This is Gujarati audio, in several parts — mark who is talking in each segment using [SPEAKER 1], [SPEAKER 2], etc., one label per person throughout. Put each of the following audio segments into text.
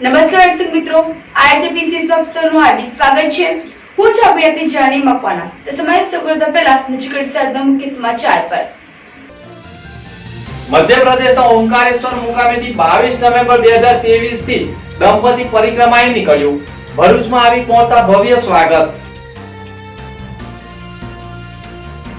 [SPEAKER 1] નમસ્કાર દર્શક મિત્રો, આરજેપીસી સબસ્ક્રાઇબનું હાર્દિક સ્વાગત છે। હું છું અભિનેત્રી જાની મકવાના। તો સમય સૌપ્રથમ પહેલા નજર આજના મુખ્ય સમાચાર પર।
[SPEAKER 2] મધ્યપ્રદેશના ઓમકારેશ્વર મુકામેથી 22 નવેમ્બર 2023 થી દંપતી પરિક્રમાએ નીકળ્યું। ભરૂચમાં આવી પહોંચતા ભવ્ય સ્વાગત।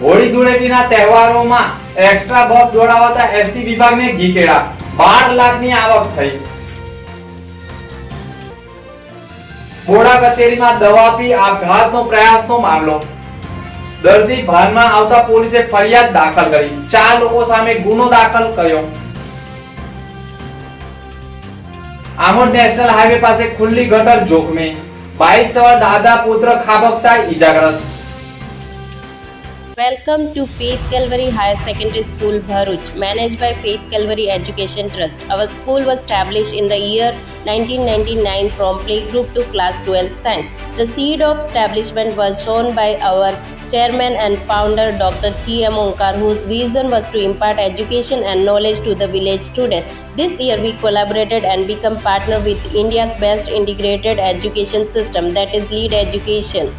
[SPEAKER 2] હોળી ધૂળેટીના તહેવારોમાં એક્સ્ટ્રા બસ દોડાવતા એસટી વિભાગને ઘીકેડા। 12 લાખની આવક થઈ। બોડા કચેરીમાં દવા પી આપઘાતનો પ્રયાસનો મામલો। દર્દી ભાનમાં આવતા પોલીસે ફરિયાદ દાખલ કરી। 4 લોકો સામે ગુનો દાખલ કર્યો। આમોદ નેશનલ હાઈવે પાસે ખુલ્લી ગટર જોખમે। બાઇક સવાર દાદા પુત્ર ખાબકતા ઈજાગ્રસ્ત।
[SPEAKER 3] Welcome to Faith Calvary Higher Secondary School, Bharuch, managed by Faith Calvary Education Trust. Our school was established in the year 1999 from playgroup to class 12 science. The seed of establishment was shown by our chairman and founder Dr. T.M. Onkar, whose vision was to impart education and knowledge to the village students. This year we collaborated and become partner with India's best integrated education system, that is Lead Education.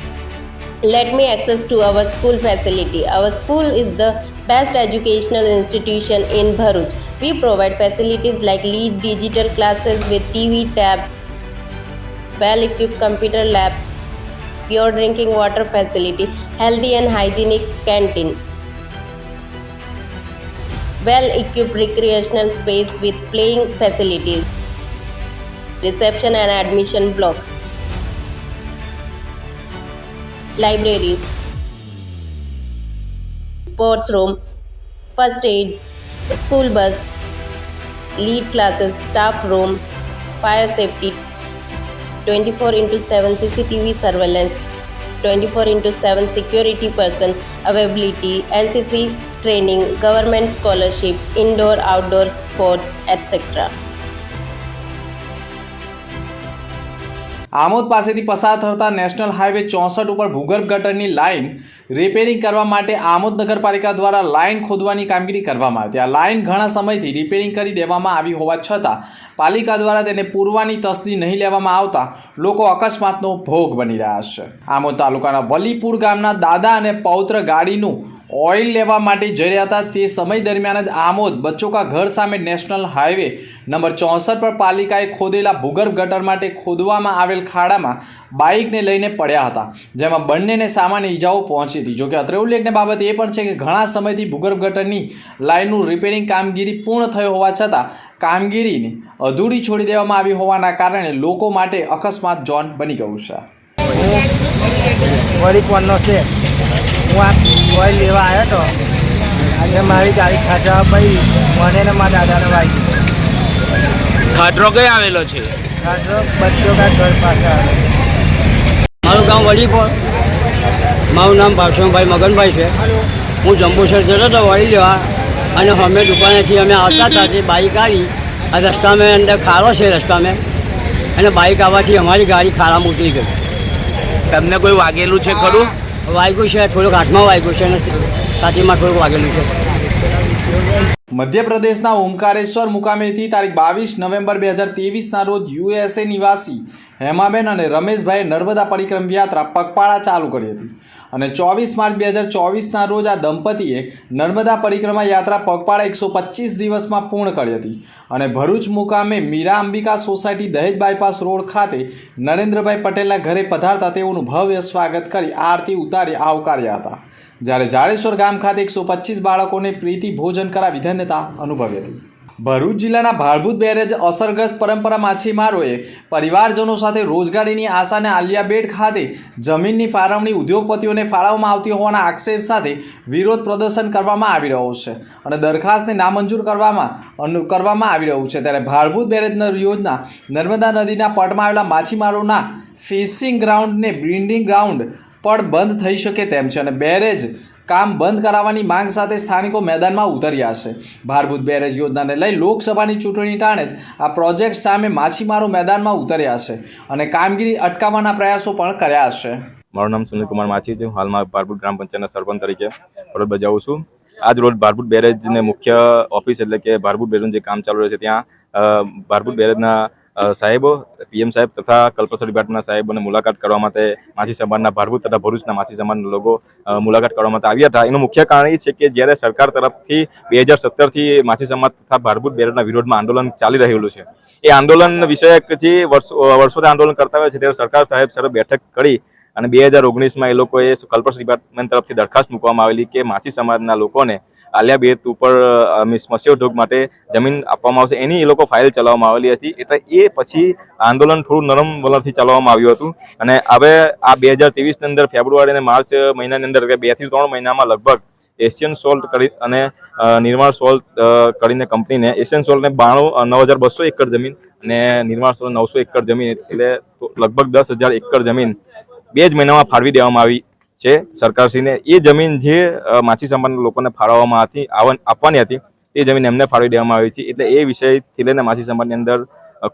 [SPEAKER 3] Let me access to our school facility. Our school is the best educational institution in Bharuch. We provide facilities like Lead digital classes with TV, tab, well-equipped computer lab, pure drinking water facility, healthy and hygienic canteen, well-equipped recreational space with playing facilities, reception and admission block, libraries, sports room, first aid, school bus, lead classes, staff room, fire safety, 24/7 CCTV surveillance, 24/7 security person availability, NCC training, government scholarship, indoor outdoor sports, etc.
[SPEAKER 2] Amod પાસેથી પસાર થતા નેશનલ હાઈવે 64 ઉપર ભૂગર્ભ ગટરની લાઇન રિપેરિંગ કરવા માટે આમોદ નગરપાલિકા દ્વારા લાઇન ખોદવાની કામગીરી કરવામાં આવી। આ લાઇન ઘણા સમયથી રિપેરિંગ કરી દેવામાં આવી હોવા છતાં પાલિકા દ્વારા તેને પૂરવાની તસ્દી નહીં લેવામાં આવતા લોકો અકસ્માતનો ભોગ બની રહ્યા છે। આમોદ તાલુકાના વલીપુર ગામના દાદા અને પૌત્ર ગાડીનું ઓઇલ લેવા માટે જઈ રહ્યા હતા। તે સમય દરમિયાન જ આમોદ બચ્ચો કા ઘર સામે નેશનલ હાઈવે નંબર 64 પર પાલિકાએ ખોદેલા ભૂગર્ભ ગટર માટે ખોદવામાં આવેલ ખાડામાં બાઇકને લઈને પડ્યા હતા, જેમાં બંનેને સામાન્ય ઈજાઓ પહોંચી હતી। જોકે અત્રે ઉલ્લેખનીય બાબત એ પણ છે કે ઘણા સમયથી ભૂગર્ભ ગટરની લાઇનનું રિપેરિંગ કામગીરી પૂર્ણ થઈ હોવા છતાં કામગીરીને અધૂરી છોડી દેવામાં આવી હોવાના કારણે લોકો માટે અકસ્માત ઝોન બની ગયું છે।
[SPEAKER 4] હું આ ઓઇલ લેવા આવ્યો હતો અને મારી ગાડી ખાતરા ભાઈ મને ને મારા દાદાને વાગી।
[SPEAKER 5] ખાતરો કઈ આવેલો છે?
[SPEAKER 4] ખાતરો બચ્ચો કા ઘર પાસે આવે।
[SPEAKER 6] મારું ગામ વલીપોર, મારું નામ ભાષણભાઈ મગનભાઈ છે। હું જંબુસર જતો હતો વળી લેવા અને અમે દુકાનેથી અમે આવતા હતા તે બાઇક આવી આ રસ્તામાં અંદર ખાડો છે રસ્તામાં અને બાઇક આવવાથી અમારી ગાડી ખાડામાં ઉતરી ગઈ।
[SPEAKER 5] તમને કોઈ વાગેલું છે ખરું?
[SPEAKER 6] વાગ્યું છે, થોડુંક હાથમાં વાગ્યું છે અને છાતીમાં થોડુંક વાગેલું છે।
[SPEAKER 2] મધ્યપ્રદેશના ઓમકારેશ્વર મુકામેથી તારીખ 22 નવેમ્બર 2023ના રોજ USA નિવાસી હેમાબેન અને રમેશભાઈએ નર્મદા પરિક્રમ યાત્રા પગપાળા ચાલુ કરી હતી અને 24 માર્ચ 2024ના રોજ આ દંપતીએ નર્મદા પરિક્રમા યાત્રા પગપાળા 125 દિવસમાં પૂર્ણ કરી હતી અને ભરૂચ મુકામે મીરા અંબિકા સોસાયટી દહેજ બાયપાસ રોડ ખાતે નરેન્દ્રભાઈ પટેલના ઘરે પધારતા તેઓનું ભવ્ય સ્વાગત કરી આરતી ઉતારી આવકાર્યા હતા, જ્યારે જાડેશ્વર ગામ ખાતે 125 બાળકોને પ્રીતિ ભોજન કરાવી ધન્યતા અનુભવી હતી। ભરૂચ જિલ્લાના ભાડભૂત બેરેજ અસરગ્રસ્ત પરંપરા માછીમારોએ પરિવારજનો સાથે રોજગારીની આશાને આલિયાબેટ ખાતે જમીનની ફાળવણી ઉદ્યોગપતિઓને ફાળવવામાં આવતી હોવાના આક્ષેપ સાથે વિરોધ પ્રદર્શન કરવામાં આવી રહ્યો છે અને દરખાસ્તને નામંજૂર કરવામાં આવી રહ્યું છે। ત્યારે ભાડભૂત બેરેજ યોજના નર્મદા નદીના પટમાં આવેલા માછીમારોના ફિશિંગ ગ્રાઉન્ડને બ્રીડિંગ ગ્રાઉન્ડ પણ બંધ થઈ શકે તેમ છે અને બેરેજ કામ બંધ કરાવવાની માંગ સાથે સ્થાનિકો મેદાનમાં ઉતર્યા છે। ભાડભૂત બેરેજ યોજનાને લઈ લોકસભાની ચૂંટણી ટાણે જ આ પ્રોજેક્ટ સામે માછીમારો મેદાનમાં ઉતર્યા છે અને કામગીરી અટકાવવાના પ્રયાસો પણ કર્યા છે।
[SPEAKER 7] મારું નામ સુનિલ કુમાર માછી છે। હું હાલમાં ભારભૂત ગ્રામ પંચાયતના સરપંચ તરીકે ફરજ બજાવું છું। આજ રોજ ભારભૂત બેરેજને મુખ્ય ઓફિસ એટલે કે ભારભૂત બેરેજનું જે કામ ચાલુ રહે છે ત્યાં ભારભૂત બેરેજના સાહેબો, PM સાહેબ તથા કલ્પસર વિભાગના સાહેબોને મુલાકાત કરવા માટે માછી સમાજના ભારભૂત તથા ભરૂચના માછી સમાજના લોકો મુલાકાત કરવા માટે આવ્યા હતા. એનું મુખ્ય કારણ એ છે કે જ્યારે સરકાર તરફથી 2017થી માછી સમાજ તથા ભારભૂત બેરેટના વિરોધમાં આંદોલન ચાલી રહેલું છે. એ આંદોલન વિષયક જે વર્ષોથી આંદોલન કરતા હોય છે ત્યારે સરકાર સાહેબ સાથે બેઠક કરી અને 2019માં એ લોકોએ કલ્પસર ડિપાર્ટમેન્ટ તરફથી દરખાસ્ત મૂકવામાં આવેલી કે માછી સમાજના લોકોને આલિયા બેટ ઉપર મત્સ્ય ઉદ્યોગ માટે જમીન આપવામાં આવશે, એની એ લોકો ફાઇલ ચલાવવામાં આવેલી હતી. એટલે એ પછી આંદોલન થોડું નરમ વલણથી ચલાવવામાં આવ્યું હતું અને હવે આ 2023ની અંદર ફેબ્રુઆરી અને માર્ચ મહિનાની અંદર 2 થી 3 મહિનામાં લગભગ એશિયન સોલ્ટ કરી અને નિર્માણ સોલ્ટ કરીને કંપનીને એશિયન સોલ્ટને 9,200 એકર જમીન અને નિર્માણ સોલ્ટ 900 એકર જમીન એટલે લગભગ 10,000 એકર જમીન 2 જ મહિનામાં ફાળવી દેવામાં આવી છે સરકારશ્રીને. એ જમીન જે માછી સમાજના લોકોને ફાળવવામાં આપવાની હતી એ જમીન એમને ફાળવી દેવામાં આવી છે. એટલે એ વિષયથી લઈને માછી સમાજની અંદર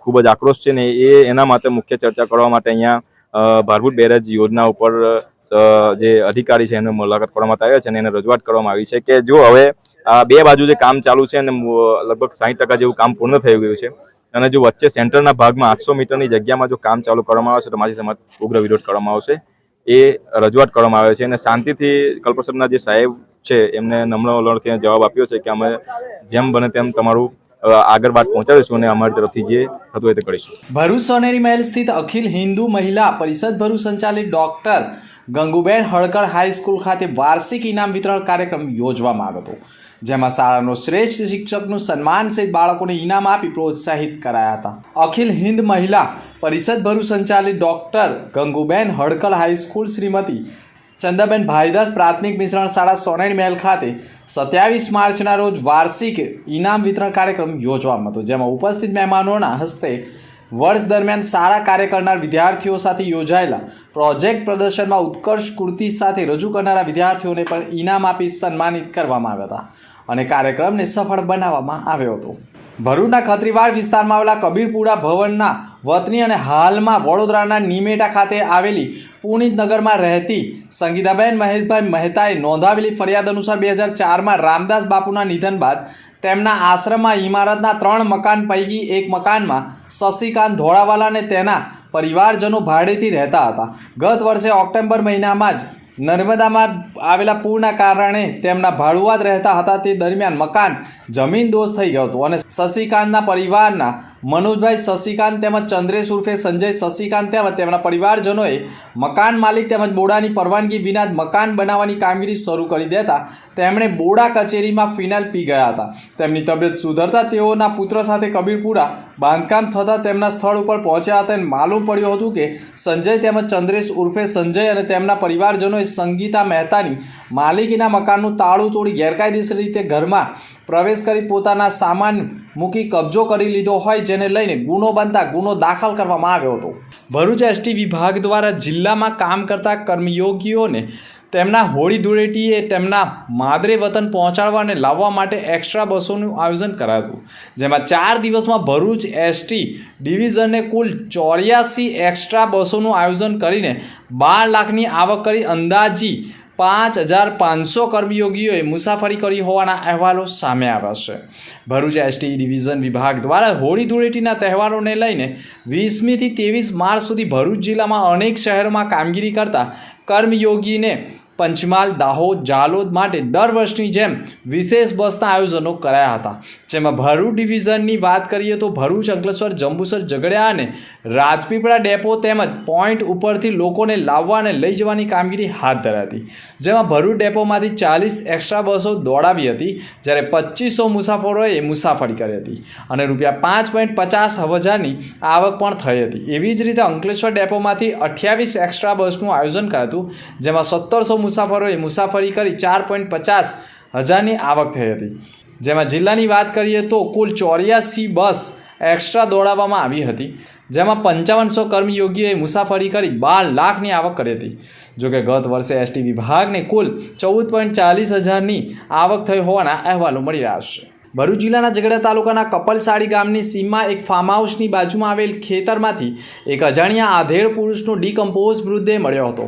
[SPEAKER 7] ખૂબ જ આક્રોશ છે ને એના માટે મુખ્ય ચર્ચા કરવા માટે અહીંયા ભારભૂત બેરેજ યોજના ઉપર જે અધિકારી છે એને મુલાકાત કરવા માટે આવ્યા છે અને એને રજૂઆત કરવામાં આવી છે કે જો હવે આ 2 બાજુ જે કામ ચાલુ છે અને લગભગ 60% જેવું કામ પૂર્ણ થઈ ગયું છે અને જો વચ્ચે સેન્ટરના ભાગમાં 800 મીટરની જગ્યામાં જો કામ ચાલુ કરવામાં આવે છે તો માછી સમાજ ઉગ્ર વિરોધ કરવામાં આવશે. એ રજૂઆત કરવામાં આવે છે અને શાંતિથી કલ્પસરના જે સાહેબ છે એમને નમ્ર વલણથી જવાબ આપ્યો છે કે અમે જેમ બને તેમ તમારું આગળ વાત પહોંચાડીશું અને અમારી તરફથી જે થતું હોય તે કરીશું.
[SPEAKER 2] ભરૂચ સોનેરી મહેલ સ્થિત અખિલ હિન્દુ મહિલા પરિષદ ભરૂચ સંચાલિત ડોક્ટર ગંગુબેન હળકર હાઈસ્કૂલ ખાતે વાર્ષિક ઇનામ વિતરણ કાર્યક્રમ યોજવામાં આવ્યો હતો, જેમાં શાળાનો શ્રેષ્ઠ શિક્ષકનું સન્માન સહિત બાળકોને ઇનામ આપી પ્રોત્સાહિત કરાયા હતા. અખિલ હિન્દ મહિલા પરિષદ ભરૂચ સંચાલિત ડોક્ટર ગંગુબેન હળકર હાઈસ્કૂલ શ્રીમતી ચંદાબેન ભાઈદાસ પ્રાથમિક મિશ્રણ શાળા સોનેરી મહેલ ખાતે 27 માર્ચના રોજ વાર્ષિક ઇનામ વિતરણ કાર્યક્રમ યોજવામાં હતો, જેમાં ઉપસ્થિત મહેમાનોના હસ્તે વર્ષ દરમિયાન સારા કાર્ય કરનાર વિદ્યાર્થીઓ સાથે યોજાયેલા પ્રોજેક્ટ પ્રદર્શનમાં ઉત્કર્ષ કૃતિ સાથે રજૂ કરનારા વિદ્યાર્થીઓને પણ ઇનામ આપી સન્માનિત કરવામાં આવ્યા હતા અને કાર્યક્રમને સફળ બનાવવામાં આવ્યો હતો. ભરૂચના ખત્રીવાડ વિસ્તારમાં આવેલા કબીરપુરા ભવનના વતની અને હાલમાં વડોદરાના નિમેટા ખાતે આવેલી પુનિતનગરમાં રહેતી સંગીતાબેન મહેશભાઈ મહેતાએ નોંધાવેલી ફરિયાદ અનુસાર 2004માં રામદાસ બાપુના નિધન બાદ તેમના આશ્રમમાં ઇમારતના 3 મકાન પૈકી એક મકાનમાં શશિકાંત ધોળાવાલા અને તેના પરિવારજનો ભાડેથી રહેતા હતા. ગત વર્ષે ઓક્ટોબર મહિનામાં જ નર્મદામાં આવેલા પૂરના કારણે તેમના ભાડુઆત રહેતા હતા તે દરમિયાન મકાન જમીન દોષ થઈ ગયો હતો અને શશિકાંતના પરિવારના મનોજભાઈ શશિકાંત તેમજ ચંદ્રેશ ઉર્ફે સંજય શશિકાંત તેમજ તેમના પરિવારજનોએ મકાન માલિક તેમજ બોડાની પરવાનગી વિના જ મકાન બનાવવાની કામગીરી શરૂ કરી દેતા તેમણે બોડા કચેરીમાં ફિનાઇલ પી ગયા હતા. તેમની તબિયત સુધરતા તેઓના પુત્ર સાથે કબીરપુરા બાંધકામ થતાં તેમના સ્થળ ઉપર પહોંચ્યા હતા અને માલુમ પડ્યું હતું કે સંજય તેમજ ચંદ્રેશ ઉર્ફે સંજય અને તેમના પરિવારજનોએ સંગીતા મહેતાની માલિકીના મકાનનું તાળું તોડી ગેરકાયદેસર રીતે ઘરમાં પ્રવેશ કરી પોતાના સામાન મૂકી કબજો કરી લીધો હોય, જેને લઈને ગુનો બનતા ગુનો દાખલ કરવામાં આવ્યો હતો. ભરૂચ એસટી વિભાગ દ્વારા જિલ્લામાં કામ કરતા કર્મયોગીઓને તેમના હોળી ધૂળેટીએ તેમના માદરે વતન પહોંચાડવા અને લાવવા માટે એક્સ્ટ્રા બસોનું આયોજન કરાયું હતું, જેમાં 4 દિવસમાં ભરૂચ એસટી ડિવિઝને કુલ 84 એક્સ્ટ્રા બસોનું આયોજન કરીને 12 લાખની આવક કરી અંદાજી 5,500 કર્મયોગીઓએ મુસાફરી કરી હોવાના અહેવાલો સામે આવ્યા છે. ભરૂચ એસટી ડિવિઝન વિભાગ દ્વારા હોળી ધૂળેટીના તહેવારોને લઈને 20મી થી 23 માર્ચ સુધી ભરૂચ જિલ્લામાં અનેક શહેરોમાં કામગીરી કરતા કર્મયોગીને પંચમહાલ, દાહોદ, જાલોદ માટે દર વર્ષની જેમ વિશેષ બસના આયોજનો કરાયા હતા, જેમાં ભરૂચ ડિવિઝનની વાત કરીએ તો ભરૂચ, અંકલેશ્વર, જંબુસર, ઝઘડિયા અને રાજપીપળા ડેપો તેમજ પોઈન્ટ ઉપરથી લોકોને લાવવા અને લઈ જવાની કામગીરી હાથ ધરાઈ હતી, જેમાં ભરૂચ ડેપોમાંથી 40 એક્સ્ટ્રા બસો દોડાવી હતી, જ્યારે 2500 મુસાફરોએ મુસાફરી કરી હતી અને ₹5.50,000ની આવક પણ થઈ હતી. એવી જ રીતે અંકલેશ્વર ડેપોમાંથી 28 એક્સ્ટ્રા બસનું આયોજન કરાયું હતું, જેમાં 1700 મુસાફરોએ મુસાફરી કરી ₹4.50,000ની આવક થઈ હતી. જેમાં જિલ્લાની વાત કરીએ તો કુલ 84 બસ એક્સ્ટ્રા દોડાવવામાં આવી હતી, જેમાં 5500 કર્મયોગીઓએ મુસાફરી કરી 12 લાખની આવક કરી હતી. જોકે ગત વર્ષે એસટી વિભાગને કુલ 14.40,000ની આવક થઈ હોવાના અહેવાલો મળી રહ્યા છે. ભરૂચ જિલ્લાના ઝઘડિયા તાલુકાના કપલસાડી ગામની સીમમાં એક ફાર્મ હાઉસની બાજુમાં આવેલ ખેતરમાંથી એક અજાણ્યા આધેડ પુરુષનો ડીકમ્પોઝ મૃતદેહ મળ્યો હતો.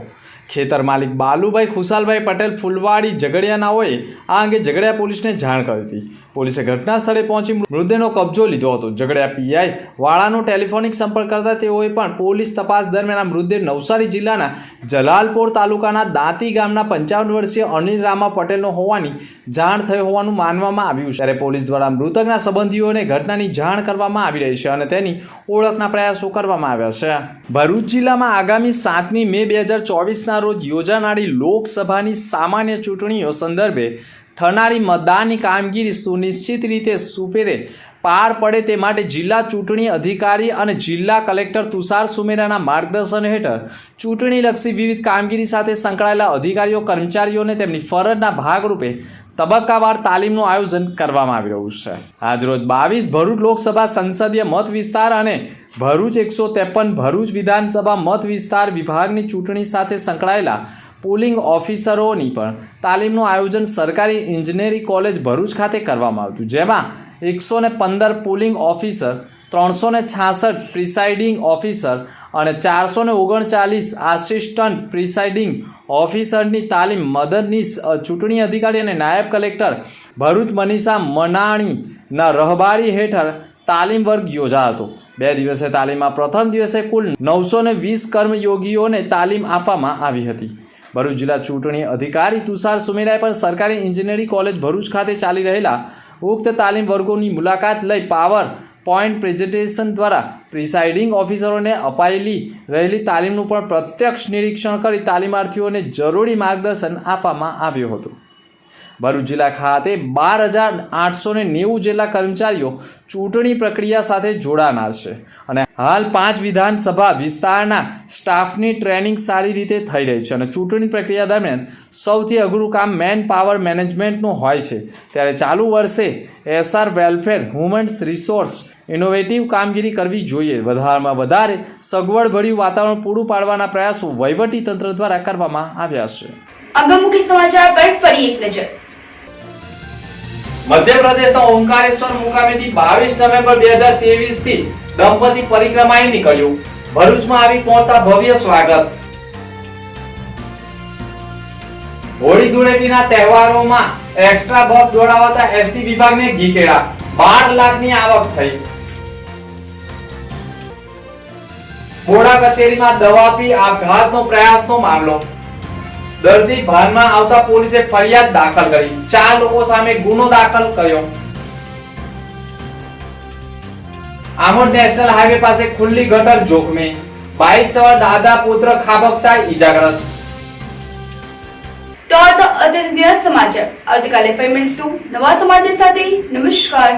[SPEAKER 2] ખેતર માલિક બાલુભાઈ ખુશાલભાઈ પટેલ ફૂલવાડી ઝઘડિયાનાઓએ આ અંગે ઝઘડિયા પોલીસને જાણ કરી હતી. પોલીસે ઘટના સ્થળે પહોંચી મૃતદેહનો કબજો લીધો હતો. ઝઘડિયા પીઆઈ વાળાનો ટેલિફોનિક સંપર્ક કરતા તેઓએ પણ પોલીસ તપાસ દરમિયાન આ મૃતદેહ નવસારી જિલ્લાના જલાલપોર તાલુકાના દાંતી ગામના 55 વર્ષીય અનિલ રામા પટેલનો હોવાની જાણ થઈ હોવાનું માનવામાં આવ્યું છે. ત્યારે પોલીસ દ્વારા મૃતકના સંબંધીઓને ઘટનાની જાણ કરવામાં આવી રહી છે અને તેની ઓળખના પ્રયાસો કરવામાં આવ્યા છે. ભરૂચ જિલ્લામાં આગામી 7મી મે 2024ના રોજ યોજાનારી લોકસભાની સામાન્ય ચૂંટણીઓ સંદર્ભે થનારી મતદાનની કામગીરી સુનિશ્ચિત રીતે સુપેરે પાર પડે તે માટે જિલ્લા ચૂંટણી અધિકારી અને જિલ્લા કલેક્ટર તુષાર સુમેરાના માર્ગદર્શન હેઠળ ચૂંટણીલક્ષી વિવિધ કામગીરી સાથે સંકળાયેલા અધિકારીઓ કર્મચારીઓને તેમની ફરજના ભાગરૂપે તબક્કાવાર તાલીમનું આયોજન કરવામાં આવી રહ્યું છે. આજરોજ 22 ભરૂચ લોકસભા સંસદીય મત વિસ્તાર અને ભરૂચ 153 ભરૂચ વિધાનસભા મત વિસ્તાર વિભાગની ચૂંટણી સાથે સંકળાયેલા પોલિંગ ઓફિસરોની પણ તાલીમનું આયોજન સરકારી ઇજનેરી કોલેજ ભરૂચ ખાતે કરવામાં આવ્યું, જેમાં 115 પોલિંગ ઓફિસર, 366 પ્રિસાઇડિંગ ઓફિસર અને 439 આસિસ્ટન્ટ પ્રિસાઇડિંગ ઓફિસરની તાલીમ મદદનીશ ચૂંટણી અધિકારી અને નાયબ કલેક્ટર ભરૂચ મનીષા મનાણીના રહબારી હેઠળ તાલીમ વર્ગ યોજાયો હતો. 2 દિવસીય તાલીમમાં પ્રથમ દિવસે કુલ 920 કર્મયોગીઓને તાલીમ આપવામાં આવી હતી. ભરૂચ જિલ્લા ચૂંટણી અધિકારી તુષાર સુમેરાએ પણ સરકારી ઇજનેરી કોલેજ ભરૂચ ખાતે ચાલી રહેલા ઉક્ત તાલીમ વર્ગોની મુલાકાત લઈ પાવર પોઈન્ટ પ્રેઝન્ટેશન દ્વારા પ્રિસાઇડિંગ ઓફિસરોને અપાયેલી રહેલી તાલીમનું પણ પ્રત્યક્ષ નિરીક્ષણ કરી તાલીમાર્થીઓને જરૂરી માર્ગદર્શન આપવામાં આવ્યું હતું. ભરૂચ જિલ્લા ખાતે 12,890 જેટલા કર્મચારીઓ ચૂંટણી પ્રક્રિયા સાથે જોડાનાર છે અને હાલ 5 વિધાનસભા વિસ્તારના સ્ટાફની ટ્રેનિંગ સારી રીતે થઈ રહી છે અને ચૂંટણી પ્રક્રિયા દરમિયાન સૌથી અઘરું કામ મેન પાવર મેનેજમેન્ટનું હોય છે. ત્યારે ચાલુ વર્ષે SR welfare human resource innovative કામગીરી કરવી જોઈએ. વધારેમાં વધારે સગવડભર્યું વાતાવરણ પૂરું પાડવાના પ્રયાસો વહીવટીતંત્ર દ્વારા કરવામાં આવ્યા છે.
[SPEAKER 1] અગમ મુખ્ય સમાચાર પર ફરી એક નજર.
[SPEAKER 2] મધ્યપ્રદેશના ઓમકારેશ્વર મુકામેથી 22 નવેમ્બર 2023 થી દંપતી પરિક્રમાએ નીકળ્યું. ભરૂચમાં આવી પહોંચતા ભવ્ય સ્વાગત. હોળી ધૂળેટીના તહેવારોમાં એક્સ્ટ્રા બસ દોડાવતા એસટી વિભાગને ઘીકેડા. 12 લાખની આવક થઈ. મોડા કચેરીમાં દવા પી આપઘાતનો પ્રયાસનો મામલો. દર્દી ભાનમાં આવતા પોલીસે ફરિયાદ દાખલ કરી. 4 લોકો સામે ગુનો દાખલ કર્યો. આમોદ નેશનલ હાઈવે પાસે ખુલ્લી ગટર જોખમી. બાઇક સવાર દાદા પુત્ર ખાબકતા ઈજાગ્રસ્ત.
[SPEAKER 1] તો આ તો અત્યાર સુધીના સમાચાર. આવતીકાલે ફરી મળીશું નવા સમાચાર સાથે. નમસ્કાર.